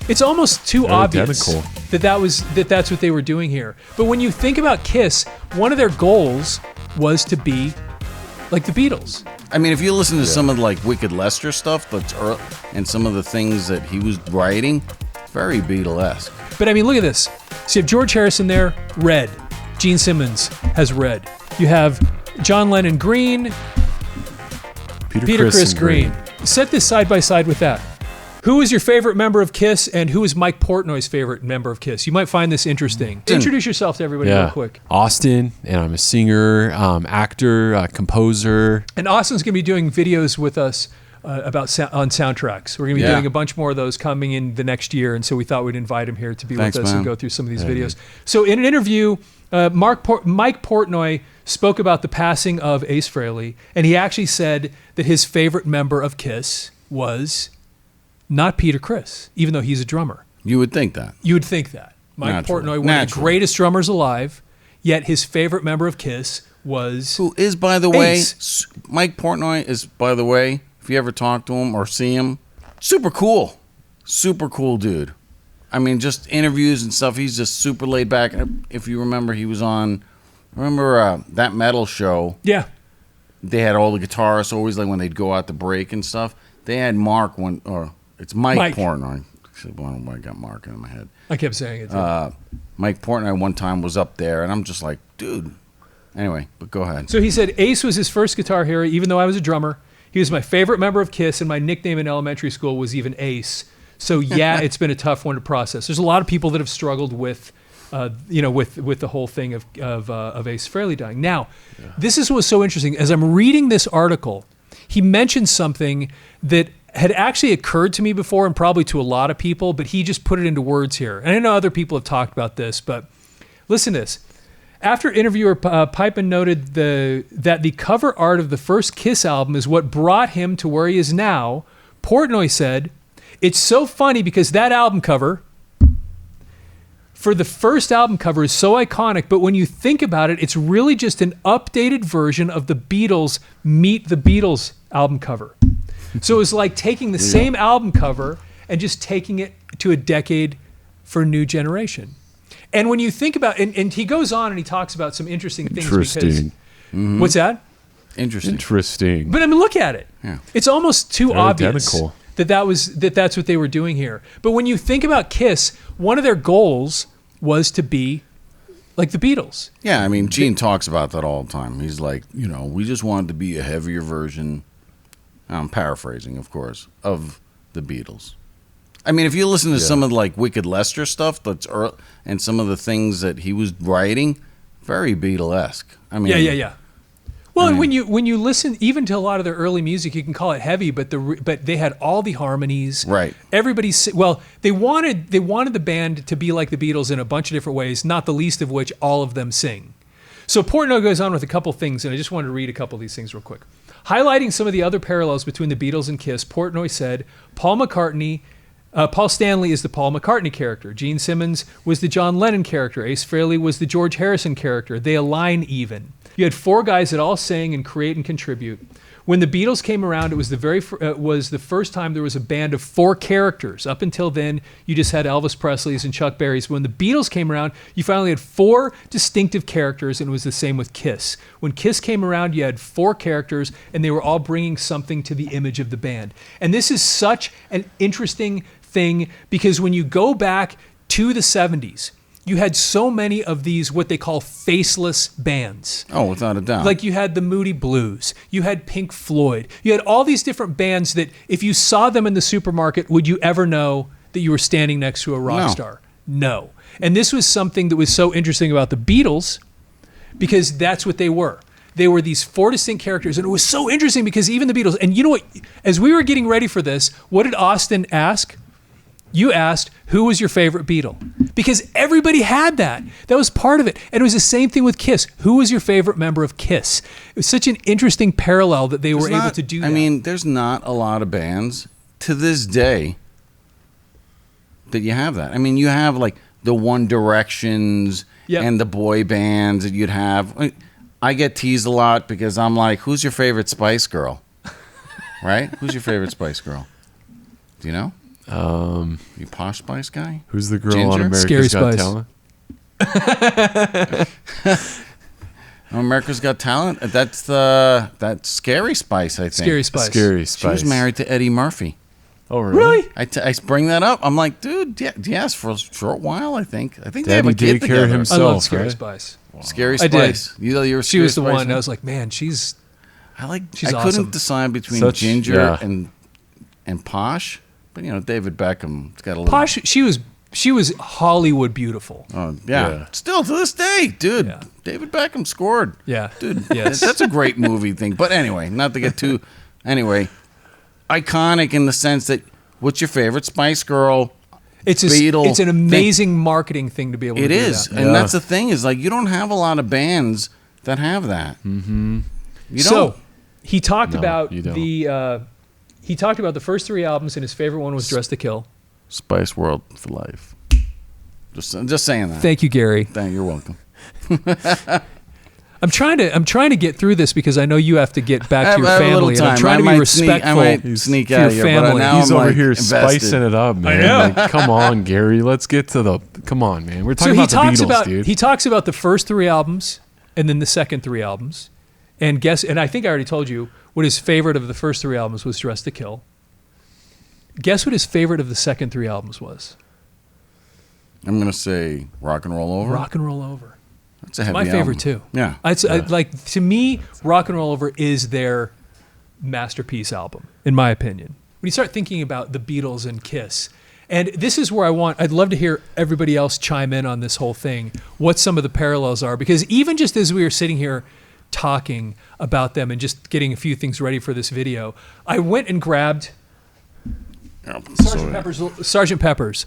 It's almost too obvious identical. that's what they were doing here. But when you think about KISS, one of their goals was to be like the Beatles. I mean, if you listen to some of like Wicked Lester stuff, and some of the things that he was writing, very Beatlesque. But I mean, look at this. So you have George Harrison there, red. Gene Simmons has red. You have John Lennon green. Peter Criss green. Set this side by side with that. Who is your favorite member of KISS, and who is Mike Portnoy's favorite member of KISS? You might find this interesting. Introduce yourself to everybody real quick. Austin, and I'm a singer, actor, composer. And Austin's going to be doing videos with us on soundtracks. We're going to be doing a bunch more of those coming in the next year, and so we thought we'd invite him here to be with us and go through some of these videos. So in an interview, Mike Portnoy spoke about the passing of Ace Frehley, and he actually said that his favorite member of KISS was not Peter Criss, even though he's a drummer. You would think that. You would think that. Mike Portnoy, one of the greatest drummers alive, yet his favorite member of KISS was Who is, by the way, Mike Portnoy is, by the way, if you ever talk to him or see him, super cool. Super cool dude. I mean, just interviews and stuff, he's just super laid back. If you remember, he was on, that metal show? Yeah. They had all the guitarists always, like when they'd go out to break and stuff. They had Mark it's Mike Portnoy. I got Mark in my head. I kept saying it too. Mike Portnoy one time was up there, and I'm just like, dude. Anyway, but go ahead. So he said Ace was his first guitar hero, even though I was a drummer. He was my favorite member of KISS, and my nickname in elementary school was even Ace. So yeah, it's been a tough one to process. There's a lot of people that have struggled with, with the whole thing of Ace Frehley dying. Now, this is what's so interesting. As I'm reading this article, he mentioned something that had actually occurred to me before, and probably to a lot of people, but he just put it into words here. And I know other people have talked about this, but listen to this. After interviewer Pipeman noted that the cover art of the first KISS album is what brought him to where he is now, Portnoy said, "It's so funny because that album cover for the first album cover is so iconic, but when you think about it, it's really just an updated version of the Beatles' Meet the Beatles album cover." So it was like taking the same album cover and just taking it to a decade for a new generation. And when you think about, and he goes on and he talks about some interesting things. Interesting. Because, what's that? Interesting. But I mean, look at it. Yeah. It's almost too obvious identical. that's what they were doing here. But when you think about KISS, one of their goals was to be like the Beatles. Yeah, I mean, Gene talks about that all the time. He's like, we just wanted to be a heavier version, I'm paraphrasing, of course, of the Beatles. I mean, if you listen to some of like Wicked Lester stuff, and some of the things that he was writing, very Beatlesque. I mean, yeah. Well, and when you listen even to a lot of their early music, you can call it heavy, but they had all the harmonies. Right. They wanted the band to be like the Beatles in a bunch of different ways, not the least of which all of them sing. So Portnoy goes on with a couple things, and I just wanted to read a couple of these things real quick. Highlighting some of the other parallels between the Beatles and KISS, Portnoy said, Paul Stanley is the Paul McCartney character. Gene Simmons was the John Lennon character. Ace Frehley was the George Harrison character. They align even. You had four guys that all sang and create and contribute. When the Beatles came around, it was the first time there was a band of four characters. Up until then, you just had Elvis Presley's and Chuck Berry's. When the Beatles came around, you finally had four distinctive characters, and it was the same with KISS. When KISS came around, you had four characters, and they were all bringing something to the image of the band. And this is such an interesting thing, because when you go back to the 70s, you had so many of these, what they call faceless bands. Oh, without a doubt. Like you had the Moody Blues, you had Pink Floyd, you had all these different bands that if you saw them in the supermarket, would you ever know that you were standing next to a rock star? No. And this was something that was so interesting about the Beatles, because that's what they were. They were these four distinct characters, and it was so interesting because even the Beatles, and you know what, as we were getting ready for this, what did Austin ask? You asked, who was your favorite Beatle? Because everybody had that. That was part of it. And it was the same thing with KISS. Who was your favorite member of KISS? It was such an interesting parallel that they were able to do that. I mean, there's not a lot of bands to this day that you have that. I mean, you have like the One Directions and the boy bands that you'd have. I get teased a lot because I'm like, who's your favorite Spice Girl? Right? Who's your favorite Spice Girl? Do you know? You Posh Spice guy? Who's the girl Ginger? on America's Scary Got Spice. Talent? America's Got Talent? That's Scary Spice, I think. Scary Spice. Scary She was Spice. married to Eddie Murphy. Oh, really? I bring that up. I'm like, dude, yes, for a short while, I think. I think they have a Daddy kid did care together. himself. I love Scary right? Spice. Scary I did. Spice. You were She was the Scary one. Spice I was like, man, she's I she's couldn't awesome. decide between Such- Ginger yeah. and Posh, but David Beckham's got a little. Posh. She was Hollywood beautiful. Yeah. Yeah. Still to this day, dude. Yeah. David Beckham scored. Yeah, Dude, Yes. that's a great movie thing. But anyway, not to get too. Anyway, iconic in the sense that what's your favorite Spice Girl? It's Beatle it's an thing. amazing marketing thing to be able to It do is, that. and Yeah. that's the thing is like you don't have a lot of bands that have that. Mm-hmm. You don't. So he talked No, about you don't. the first 3 albums, and his favorite one was Dress to Kill. Spice World for life. Just saying that. Thank you, Gary. You're welcome. I'm trying to get through this because I know you have to get back to your I have a little family, and I'm time. trying to I be might sneak- respectful. I might sneak to out your of here, but family. now He's I'm over like here invested. spicing it up, man. know. Like, come on, Gary. Let's get to the. Come on, man. We're talking So he about the talks Beatles, about dude. he talks about the first 3 albums and then the second 3 albums, and I think I already told you what his favorite of the first 3 albums was Dress to Kill. Guess what his favorite of the second 3 albums was? I'm gonna say Rock and Roll Over. Rock and Roll Over. That's a heavy My favorite album. too. Yeah. Like to me, Rock and Roll Over is their masterpiece album, in my opinion. When you start thinking about the Beatles and KISS, and this is where I'd love to hear everybody else chime in on this whole thing, what some of the parallels are, because even just as we were sitting here talking about them and just getting a few things ready for this video, I went and grabbed Sgt. Pepper's.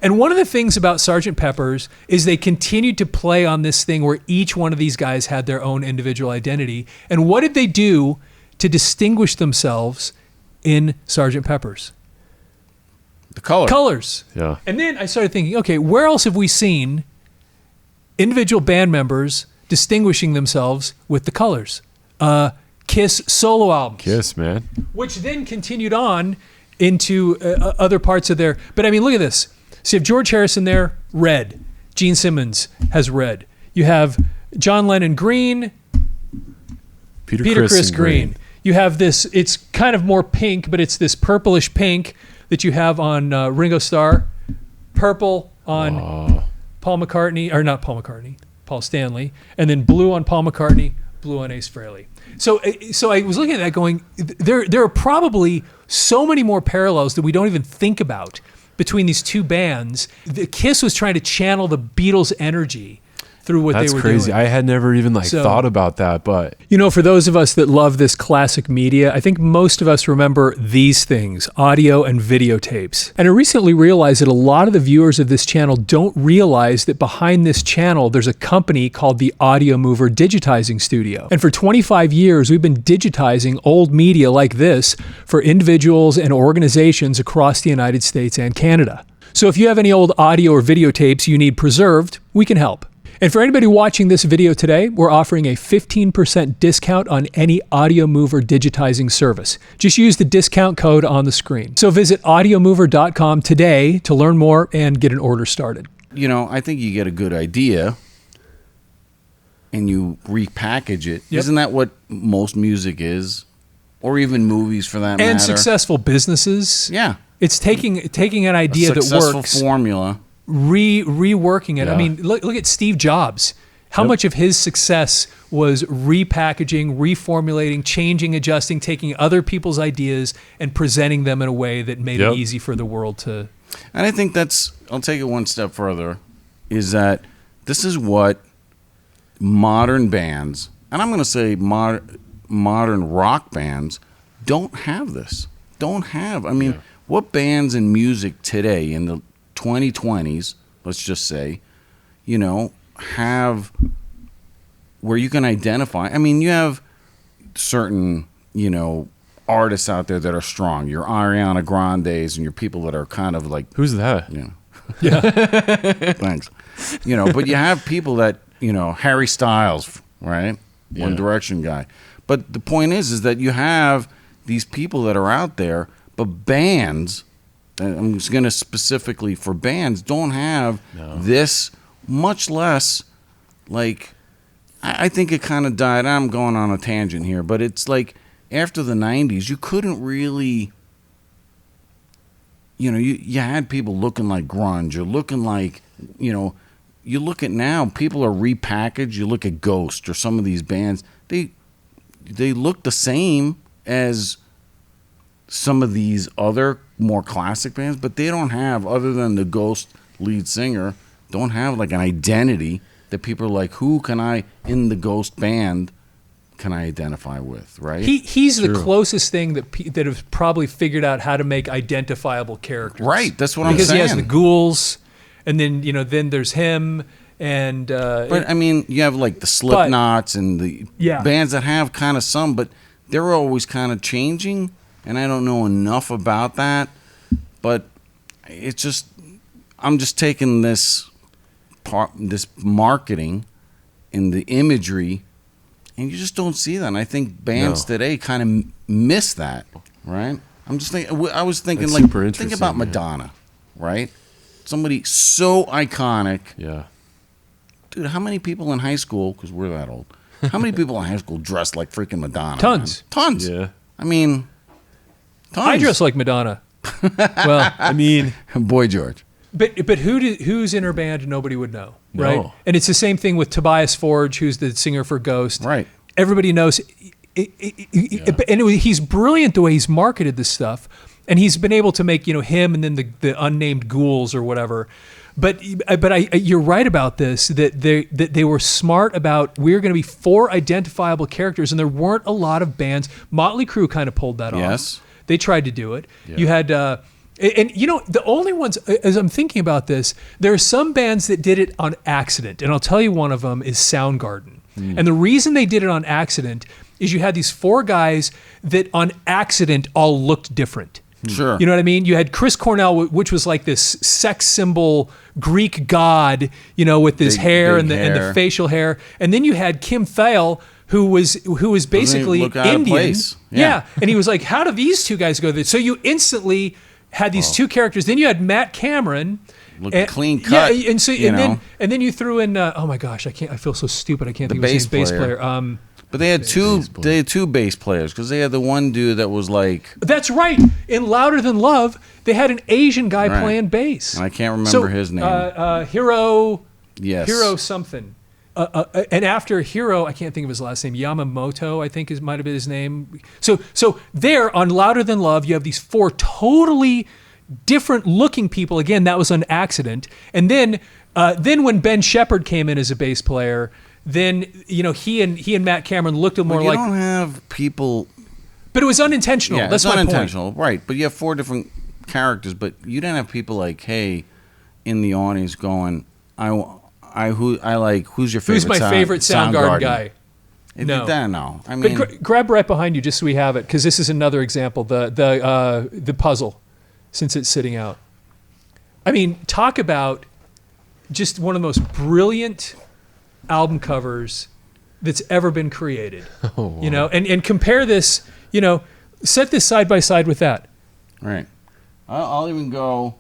And one of the things about Sgt. Pepper's is they continued to play on this thing where each one of these guys had their own individual identity. And what did they do to distinguish themselves in Sgt. Pepper's? The color. Colors. Yeah. And then I started thinking, okay, where else have we seen individual band members distinguishing themselves with the colors? KISS solo albums. Kiss, man. Which then continued on into other parts of their. But I mean, look at this. So you have George Harrison there, red. Gene Simmons has red. You have John Lennon green, Peter Criss Criss green. You have this, it's kind of more pink, but it's this purplish pink that you have on Ringo Starr, purple on Paul McCartney, or not Paul McCartney, Paul Stanley, and then blue on Paul McCartney, blue on Ace Frehley. So I was looking at that going, there are probably so many more parallels that we don't even think about between these 2 bands. The KISS was trying to channel the Beatles' energy through what That's they were crazy. doing. I had never even thought about that, but For those of us that love this classic media, I think most of us remember these things, audio and videotapes. And I recently realized that a lot of the viewers of this channel don't realize that behind this channel, there's a company called the Audiomover Digitizing Studio. And for 25 years, we've been digitizing old media like this for individuals and organizations across the United States and Canada. So if you have any old audio or videotapes you need preserved, we can help. And for anybody watching this video today, we're offering a 15% discount on any Audiomover digitizing service. Just use the discount code on the screen. So visit audiomover.com today to learn more and get an order started. I think you get a good idea and you repackage it. Yep. Isn't that what most music is? Or even movies for that matter. And successful businesses. Yeah. It's taking an idea that Successful works, formula. reworking it. Yeah. I mean, look at Steve Jobs. How much of his success was repackaging, reformulating, changing, adjusting, taking other people's ideas and presenting them in a way that made it easy for the world to. And I think I'll take it one step further, is that this is what modern bands, and I'm going to say modern rock bands, don't have this. What bands in music today in the 2020s, let's just say, have where you can identify. I mean, you have certain, artists out there that are strong. Your Ariana Grandes and your people that are kind of like, who's that? Yeah. thanks. But you have people that, Harry Styles, right? Yeah. One Direction guy. But the point is that you have these people that are out there, but bands I'm just going to specifically for bands, don't have this, much less, like, I think it kind of died. I'm going on a tangent here, but it's like after the 90s, you couldn't really, you had people looking like grunge or looking like, you look at now, people are repackaged. You look at Ghost or some of these bands, they look the same as some of these other more classic bands, but they don't have, other than the Ghost lead singer, don't have like an identity that people are like, who can I, in the Ghost band, can I identify with, right? He's the closest thing that have probably figured out how to make identifiable characters. Right, that's what I'm saying. Because he has the ghouls, and then, then there's him, and... but, I mean, you have like the Slipknots and the bands that have kind of some, but they're always kind of changing, and I don't know enough about that, but it's just... I'm just taking this marketing and the imagery, and you just don't see that. And I think bands today kind of miss that, right? I'm just thinking. I was thinking, That's super think about Madonna, right? Somebody so iconic. Yeah. Dude, how many people in high school, because we're that old, how many people in high school dressed like freaking Madonna? Tons. Man? Tons. Yeah. I mean, tons. I dress like Madonna. Well, I mean, Boy George. But who's in her band? Nobody would know, right? No. And it's the same thing with Tobias Forge, who's the singer for Ghost. Right. Everybody knows, he's brilliant the way he's marketed this stuff, and he's been able to make him and then the unnamed ghouls or whatever. But you're right about this, that they were smart about, we're going to be 4 identifiable characters, and there weren't a lot of bands. Motley Crue kind of pulled that off. Yes. They tried to do it. Yeah. You had, and the only ones, as I'm thinking about this, there are some bands that did it on accident, and I'll tell you one of them is Soundgarden. And the reason they did it on accident is you had these 4 guys that on accident all looked different. Sure. You know what I mean? You had Chris Cornell, which was like this sex symbol Greek god, with his hair and the facial hair, and then you had Kim Thale, who was basically look out of Indian. place. Yeah, and he was like, how do these 2 guys go there? So you instantly had these 2 characters. Then you had Matt Cameron. Clean cut. Yeah, and then you threw in oh my gosh, I feel so stupid. I can't think of his bass player. But they had two bass players, because they had the one dude that was like... That's right. In Louder Than Love, they had an Asian guy playing bass. And I can't remember his name. Hiro... Yes. Hiro something. And after Hiro, I can't think of his last name. Yamamoto, I think might have been his name. So there, on Louder Than Love, you have these 4 totally different looking people. Again, that was an accident. And then when Ben Shepherd came in as a bass player... Then he and Matt Cameron looked more like. You don't have people. But it was unintentional. Yeah, that's it's my unintentional, point. right? But you have 4 different characters, but you didn't have people like, hey, in the audience going, who's your favorite? Who's my favorite Soundgarden guy? No. I mean, but grab right behind you just so we have it, because this is another example. The puzzle, since it's sitting out. I mean, talk about just one of the most brilliant album covers that's ever been created. Oh, wow. And compare this, set this side by side with that. Right. I'll even go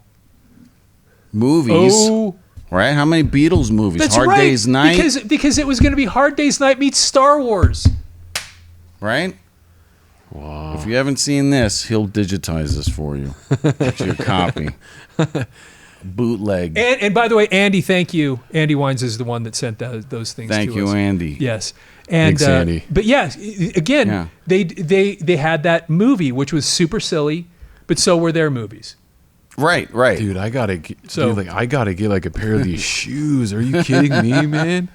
movies. Oh, right? How many Beatles movies? that's Hard right. Day's Night. Because it was going to be Hard Day's Night meets Star Wars. Right? Wow. If you haven't seen this, he'll digitize this for you. It's your copy. Bootleg. And by the way, Andy, thank you. Andy Wines is the one that sent those things to us. Thank you, Andy. Yes. And Thanks, Andy. But yeah, again, they had that movie, which was super silly, but so were their movies. Right. Dude, I gotta get like a pair of these shoes. Are you kidding me, man?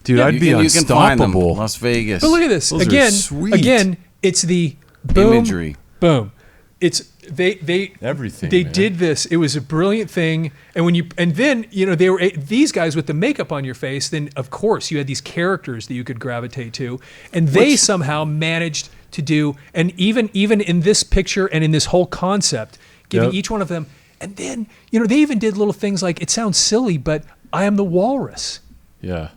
Dude, I'd be unstoppable. You can find them. Las Vegas. But look at this. Those are sweet. Again, it's the boom, imagery. Boom. It's they everything. They man. did this. It was a brilliant thing. And then they were these guys with the makeup on your face. Then of course you had these characters that you could gravitate to, and they somehow managed to do. And even in this picture and in this whole concept, giving each one of them. And then they even did little things like, it sounds silly, but I am the walrus. Yeah.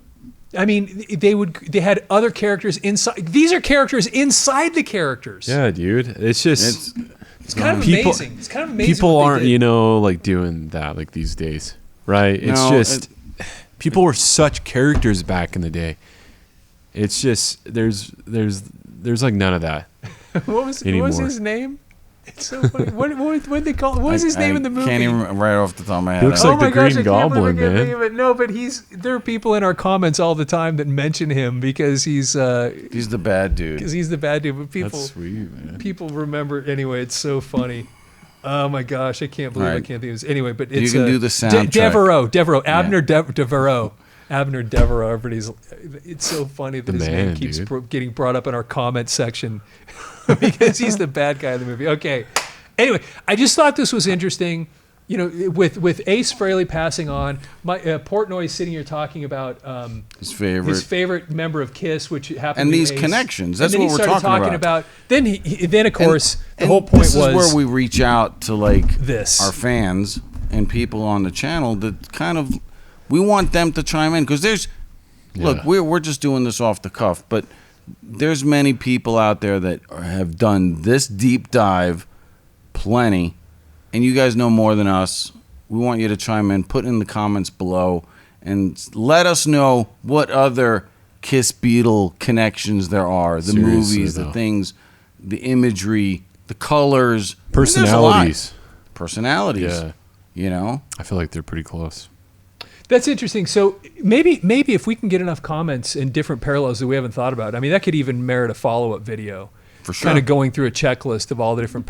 I mean, they had other characters inside. These are characters inside the characters. Yeah, dude. It's just It's kind of amazing. It's kind of amazing. People aren't, like doing that like these days, right? It's people were such characters back in the day. It's just there's like none of that. What was his name? It's so funny. What did they call? What was his name in the movie? Can't even right off the top of my head. He looks like the Green Goblin, man. No, but there are people in our comments all the time that mention him because he's the bad dude. Because he's the bad dude. But people, that's sweet, man. People remember anyway. It's so funny. Oh my gosh, I can't believe I can't think of this. Anyway, but it's you can do the soundtrack. Devereaux, Abner Devereaux. Abner Devereaux. It's so funny that his name keeps getting brought up in our comment section because he's the bad guy in the movie. Okay. Anyway, I just thought this was interesting. With Ace Frehley passing on, Portnoy is sitting here talking about his favorite member of KISS, which happened and to be these Ace. connections. That's and then what we're talking about. Then of course the whole point this was is where we reach out to like this our fans and people on the channel that kind of we want them to chime in because look, we're just doing this off the cuff, but there's many people out there that have done this deep dive, plenty. And you guys know more than us. We want you to chime in, put in the comments below, and let us know what other KISS Beatle connections there are. The movies, the things, the imagery, the colors. Personalities. Yeah. I feel like they're pretty close. That's interesting. So maybe if we can get enough comments and different parallels that we haven't thought about, I mean, that could even merit a follow-up video. For sure. Kind of going through a checklist of all the different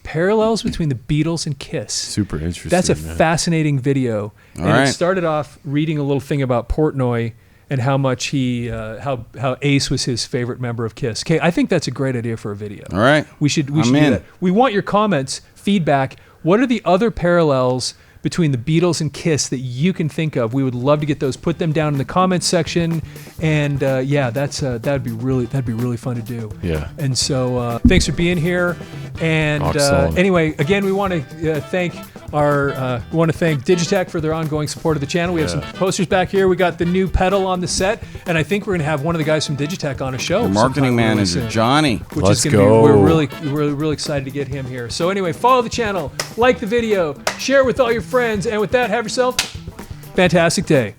parallels between the Beatles and KISS. Super interesting. That's a fascinating video. It started off reading a little thing about Portnoy and how much how Ace was his favorite member of KISS. Okay, I think that's a great idea for a video. All right. We should do that. We want your comments, feedback. What are the other parallels between the Beatles and KISS that you can think of? We would love to get those. Put them down in the comments section, and that'd be really fun to do. Yeah. And so thanks for being here. And anyway, again, we want to thank Digitech for their ongoing support of the channel. We have some posters back here. We got the new pedal on the set, and I think we're gonna have one of the guys from Digitech on a show. The marketing manager, Johnny. Let's go. We're really excited to get him here. So anyway, follow the channel, like the video, share it with all your friends, and with that, have yourself a fantastic day.